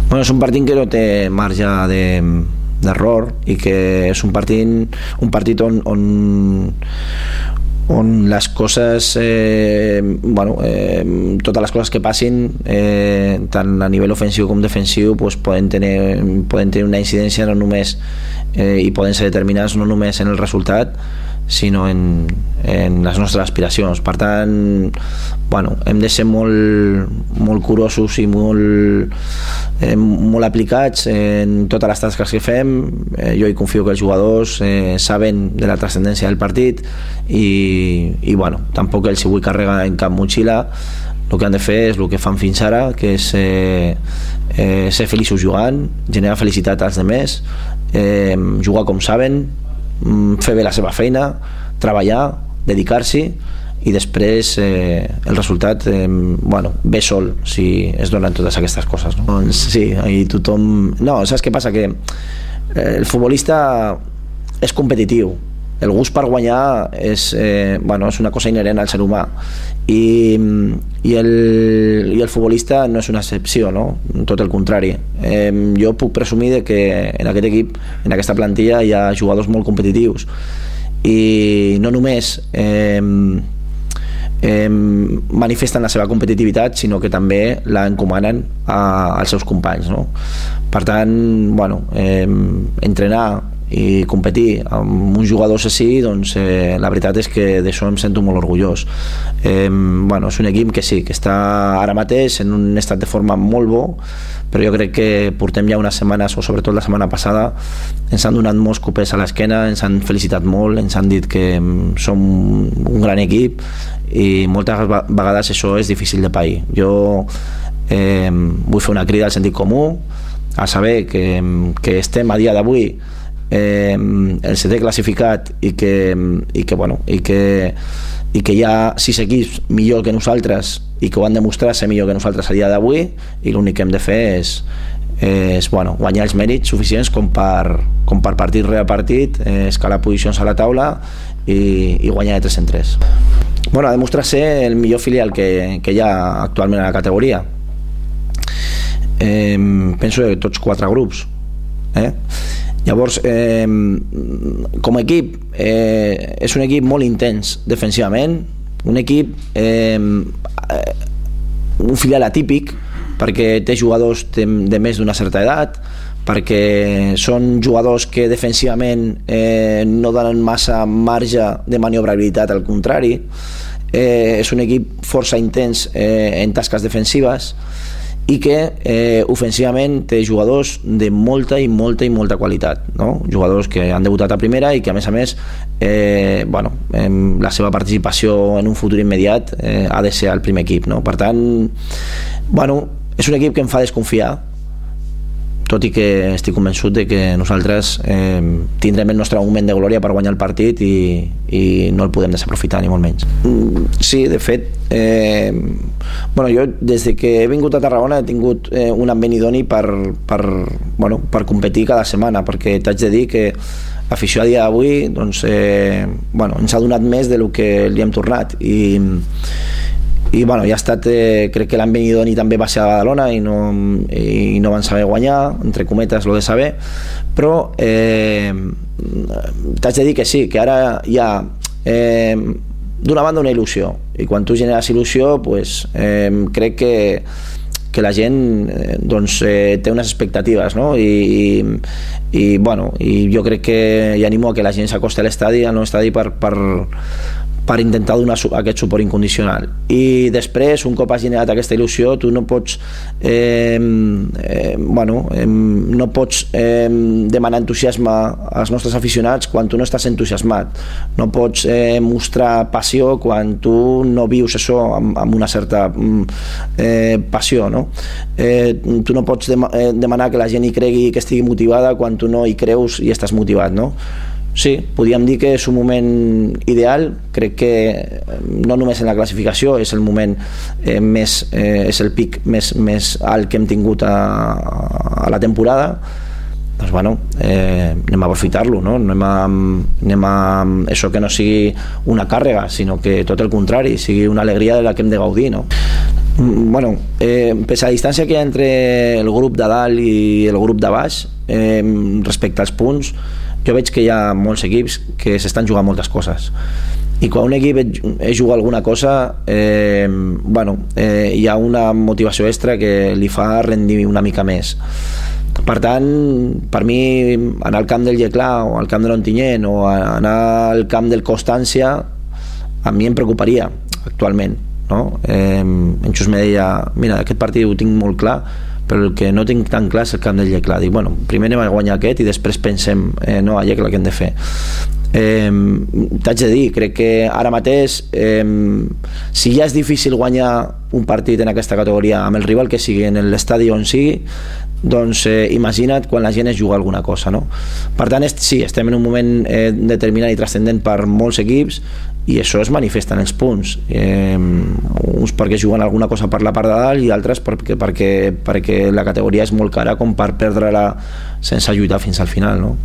Bueno, és un partit que no té marge d'error i que és un partit on les coses totes les coses que passin tant a nivell ofensiu com defensiu poden tenir una incidència no només i poden ser determinants no només en el resultat sinó en les nostres aspiracions. Per tant, hem de ser molt curosos i molt aplicats en totes les tasques que fem. Jo hi confio que els jugadors saben de la transcendència del partit i tampoc els vull carregar en cap motxilla. El que han de fer és el que fan fins ara, que és ser feliços jugant, generar felicitat als altres, jugar com saben, fer bé la seva feina, treballar, dedicar-s'hi i després el resultat ve sol si es donen totes aquestes coses, no? Doncs sí, ahí tothom... No, saps què passa? Que el futbolista és competitiu, el gust per guanyar és una cosa inherent al ser humà i el futbolista no és una excepció, no? Tot el contrari. Jo puc presumir de que en aquest equip, en aquesta plantilla hi ha jugadors molt competitius i no només manifesten la seva competitivitat sinó que també la encomanen als seus companys, no? Per tant, entrenar i competir amb uns jugadors així, doncs la veritat és que d'això em sento molt orgullós. És un equip que sí, que està ara mateix en un estat de forma molt bo, però jo crec que portem ja unes setmanes, o sobretot la setmana passada, ens han donat molts copets a l'esquena, ens han felicitat molt, ens han dit que som un gran equip i moltes vegades això és difícil de pair. Jo vull fer una crida al sentit comú, a saber que estem a dia d'avui el setè classificat i que hi ha 6 equips millor que nosaltres i que ho han demostrat ser millor que nosaltres a dia d'avui i l'únic que hem de fer és guanyar els mèrits suficients com per partit rere partit escalar posicions a la taula i guanyar de 3 en 3. Ha demostrat ser el millor filial que hi ha actualment a la categoria. Penso que tots 4 grups. Llavors, com a equip, és un equip molt intens defensivament, un equip, un filial atípic, perquè té jugadors de més d'una certa edat, perquè són jugadors que defensivament no donen massa marge de maniobrabilitat, al contrari. És un equip força intens en tasques defensives, i que ofensivament té jugadors de molta qualitat, no? Jugadors que han debutat a primera i que a més la seva participació en un futur immediat ha de ser al primer equip, no? Per tant, és un equip que em fa desconfiar, tot i que estic convençut de que nosaltres tindrem el nostre moment de glòria per guanyar el partit i no el podem desaprofitar, ni molt menys. Sí, de fet, jo des que he vingut a Tarragona he tingut un ambient idoni per competir cada setmana, perquè t'haig de dir que l'afició a dia d'avui ens ha donat més del que li hem tornat i ja ha estat, crec que l'ambient idoni també va ser a Badalona i no van saber guanyar, entre cometes, lo de saber, però t'haig de dir que sí, que ara hi ha d'una banda una il·lusió, i quan tu generes il·lusió crec que la gent té unes expectatives, no? I jo crec que animo a que la gent s'acosti a l'estadi, al nou estadi, per intentar donar aquest suport incondicional. I després, un cop has generat aquesta il·lusió, tu no pots demanar entusiasme als nostres aficionats quan tu no estàs entusiasmat. No pots mostrar passió quan tu no vius això amb una certa passió, no? Tu no pots demanar que la gent hi cregui, que estigui motivada quan tu no hi creus i estàs motivat, no? Sí, podríem dir que és un moment ideal, crec que no només en la classificació, és el moment és el pic més alt que hem tingut a la temporada. Doncs anem a aprofitar-lo, no? Anem a això, que no sigui una càrrega, sinó que tot el contrari, sigui una alegria de la que hem de gaudir, no? Bueno, pese a la distància que hi ha entre el grup de dalt i el grup de baix, respecte als punts, jo veig que hi ha molts equips que s'estan jugant moltes coses, i quan un equip es juga alguna cosa, hi ha una motivació extra que li fa rendir una mica més. Per tant, per mi, anar al camp del Lleclà o al camp de l'Ontinyent o anar al camp del Constància, a mi em preocuparia actualment, no? En Xus me deia, mira, aquest partit ho tinc molt clar, però el que no tinc tan clar és el camp del Lleclà. Dic, bueno, primer anem a guanyar aquest i després pensem a Lleclà què hem de fer. T'haig de dir, crec que ara mateix, si ja és difícil guanyar un partit en aquesta categoria amb el rival que sigui, en l'estadi on sigui, doncs imagina't quan la gent es juga alguna cosa, no? Per tant, sí, estem en un moment determinant i transcendent per molts equips, i això es manifesta en els punts, uns perquè juguen alguna cosa per la part de dalt i altres perquè la categoria és molt cara com per perdre-la sense lluitar fins al final, no?